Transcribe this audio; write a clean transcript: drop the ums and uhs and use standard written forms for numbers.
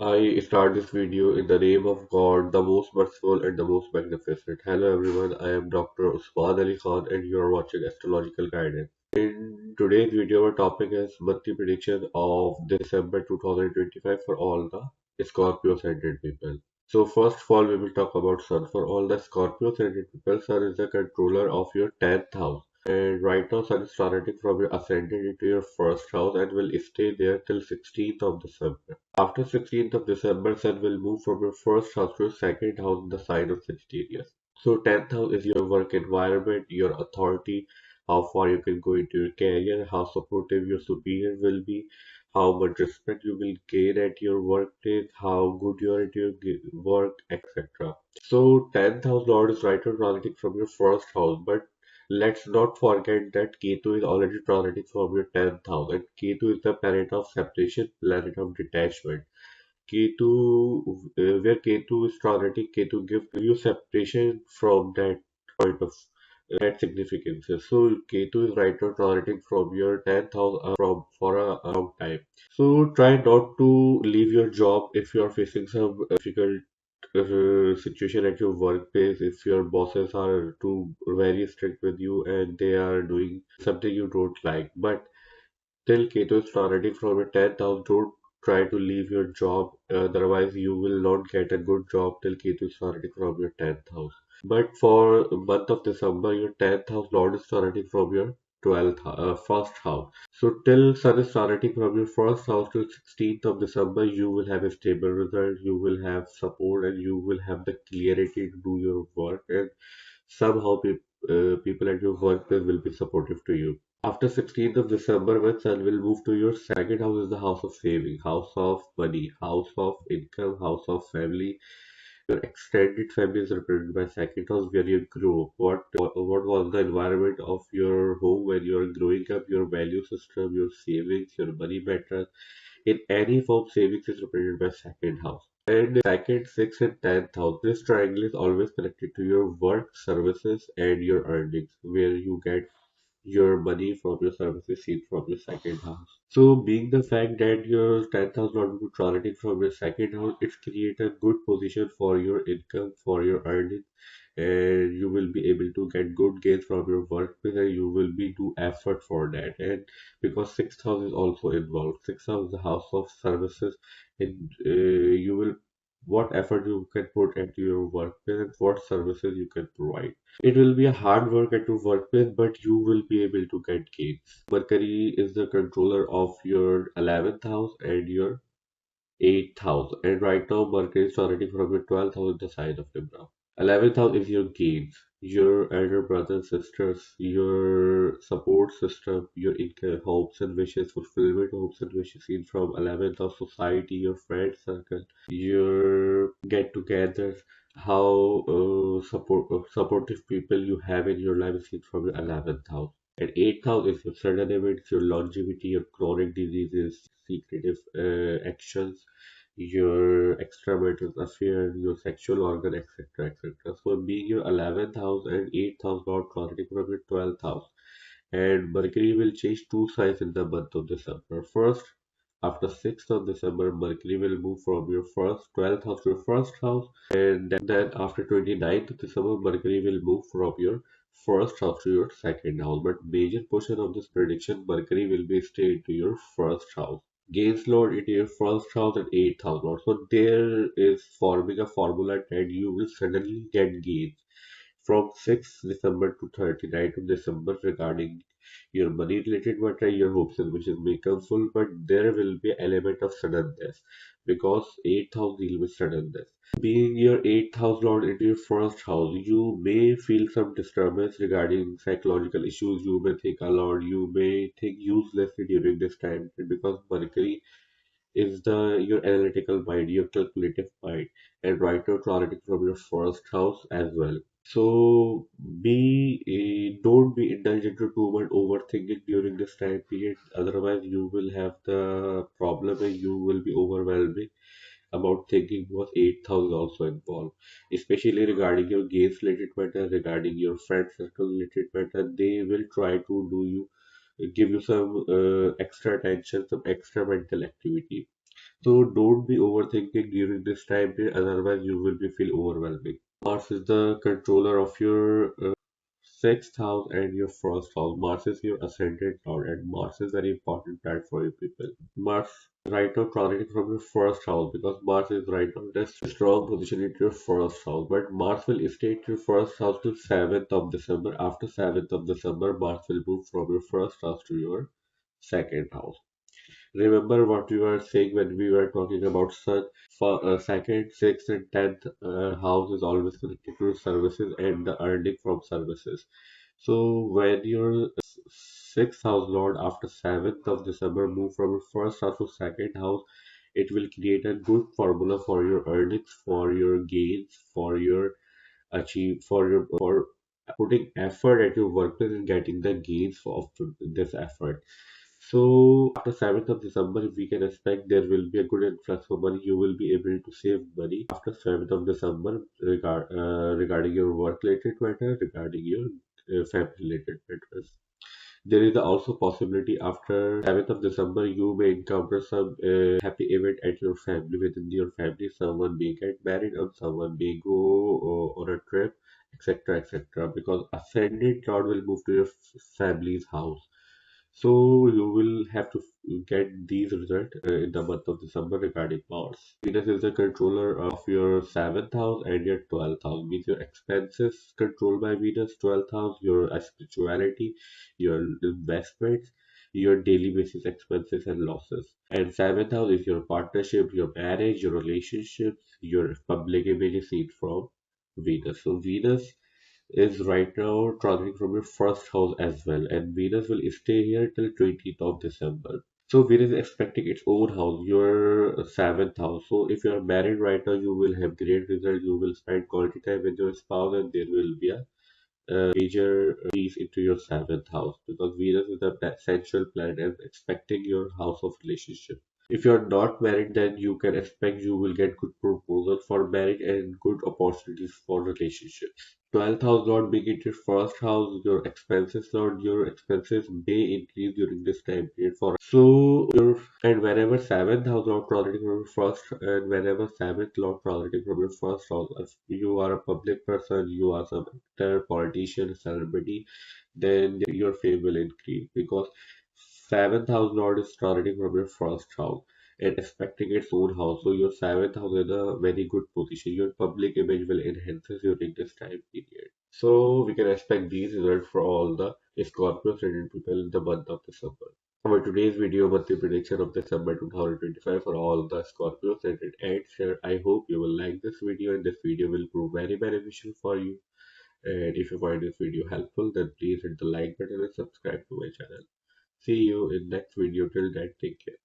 I start this video in the name of God, the most merciful and the most magnificent. Hello everyone, I am Dr. Usman Ali Khan and you are watching Astrological Guidance. In today's video, our topic is monthly prediction of December 2025 for all the Scorpio Ascendant people. So first of all, we will talk about Sun. For all the Scorpio Ascendant people, Sun is the controller of your 10th house. And right now, Sun is transiting from your ascendant into your first house and will stay there till 16th of December. After 16th of December, Sun will move from your first house to your second house in the sign of Sagittarius. So 10th house is your work environment, your authority, how far you can go into your career, how supportive your superior will be, how much respect you will gain at your workplace, how good you are at your work, etc. So 10th house lord is right now transiting from your first house, but let's not forget that Ketu is already transiting from your 10th house, and Ketu is the planet of separation, planet of detachment. Ketu, where Ketu is transiting, Ketu gives you separation from that point of that significance. So Ketu is right now transiting from your 10th house from for a long time. So try not to leave your job if you are facing some difficult situation at your workplace, if your bosses are too very strict with you and they are doing something you don't like. But till Keto is starting from your 10th house, don't try to leave your job. Otherwise, you will not get a good job till Keto is starting from your 10th house. But for month of December, your 10th house Lord is starting from your 1st house. So till Sun is starting from your first house till 16th of December, you will have a stable result, you will have support, and you will have the clarity to do your work. And somehow people at your workplace will be supportive to you. After 16th of December, when Sun will move to your second house is the house of saving, house of money, house of income, house of family. Your extended family is represented by second house where you grow. What was the environment of your home when you are growing up, your value system, your savings, your money matters. In any form, savings is represented by second house. And second, sixth, and 10th house. This triangle is always connected to your work, services, and your earnings, where you get your money from your services seen from your second house. So, being the fact that your 10th house not be transiting from your second house, it creates a good position for your income, for your earnings, and you will be able to get good gains from your workplace, and you will be do effort for that. And because sixth house is also involved, sixth house is the house of services, and you will what effort you can put into your workplace and what services you can provide. It will be a hard work at your workplace, but you will be able to get gains. Mercury is the controller of your 11th house and your 8th house. And right now, Mercury is already from your 12th house in the sign of Libra. 11th house is your gains, your elder brothers, sisters, your support system, your income, hopes and wishes, fulfillment hopes and wishes seen from 11th house, society, your friend circle, your get-togethers, how supportive people you have in your life is seen from your 11th house. And 8th house is your sudden events, your longevity, your chronic diseases, secretive actions, your extramarital affair, your sexual organ, etc. etc. So being your 11th house and 8th house got transiting from your 12th house. And Mercury will change two signs in the month of December. First, after 6th of December, Mercury will move from your first 12th house to your first house. And then after 29th of December, Mercury will move from your first house to your second house. But major portion of this prediction, Mercury will be stay into your first house. Gains Lord into your first house and 8th house Lord. So there is forming a formula that you will suddenly get gains from 6th December to 39th of December regarding your money related matter, your hopes and wishes may come full, but there will be an element of suddenness because 8th house deal with suddenness. Being your 8th house lord into your first house, you may feel some disturbance regarding psychological issues. You may think a lot, you may think uselessly during this time because Mercury is the your analytical mind, your calculative mind, and right now transiting from your first house as well. So don't be indulged into too much overthinking during this time period. Otherwise, you will have the problem and you will be overwhelming about thinking because 8th house also involved, especially regarding your games related matter, regarding your friend circle related matter. They will try to give you some extra attention, some extra mental activity. So don't be overthinking during this time period, otherwise you will be feel overwhelming. Mars is the controller of your sixth house and your first house. Mars is your ascendant lord, and Mars is very important planet for you people. Mars right now transiting from your first house because Mars is right now in a strong position in your first house. But Mars will stay in your first house till 7th of December. After 7th of December, Mars will move from your first house to your second house. Remember what we were saying when we were talking about Sun? For second, sixth, and tenth house is always connected to services and the earning from services. So when your sixth house lord after 7th of December move from your first house to second house, it will create a good formula for your earnings, for your gains, for your for putting effort at your workplace and getting the gains of this effort. So after 7th of December, we can expect there will be a good influx of money. You will be able to save money after 7th of December regarding your work-related matter, regarding your family-related matters. There is also possibility after 7th of December you may encounter some happy event at your family within your family. Someone may get married or someone may go on a trip, etc., etc. Because ascendant lord will move to your family's house, so you will have to get these results in the month of December regarding Mars. Venus is the controller of your 7th house and your 12th house. Means your expenses controlled by Venus, 12th house, your spirituality, your investments, your daily basis expenses and losses. And 7th house is your partnership, your marriage, your relationships, your public image is seen from Venus. So Venus is right now transiting from your first house as well, and Venus will stay here till 20th of December. So Venus is expecting its own house, your seventh house. So if you are married right now, you will have great result. You will spend quality time with your spouse, and there will be a major piece into your seventh house because Venus is the essential planet and expecting your house of relationship. If you're not married, then you can expect you will get good proposal for marriage and good opportunities for relationships. 12th house lord being it your first house, your expenses lord, your expenses may increase during this time period for so your and whenever 7th house lord transiting from your first and whenever 7th lord transiting from your first house, if you are a public person, you are some actor, politician, celebrity, then your fame will increase because 7th house lord is transiting from your first house and expecting its own house. So your 7th house is in a very good position. Your public image will enhance during this time period. So we can expect these results for all the Scorpio ascendant people in the month of December. For today's video, monthly prediction of December 2025 for all the Scorpio ascendant and share. I hope you will like this video and this video will prove very beneficial for you. And if you find this video helpful, then please hit the like button and subscribe to my channel. See you in next video. Till then, take care.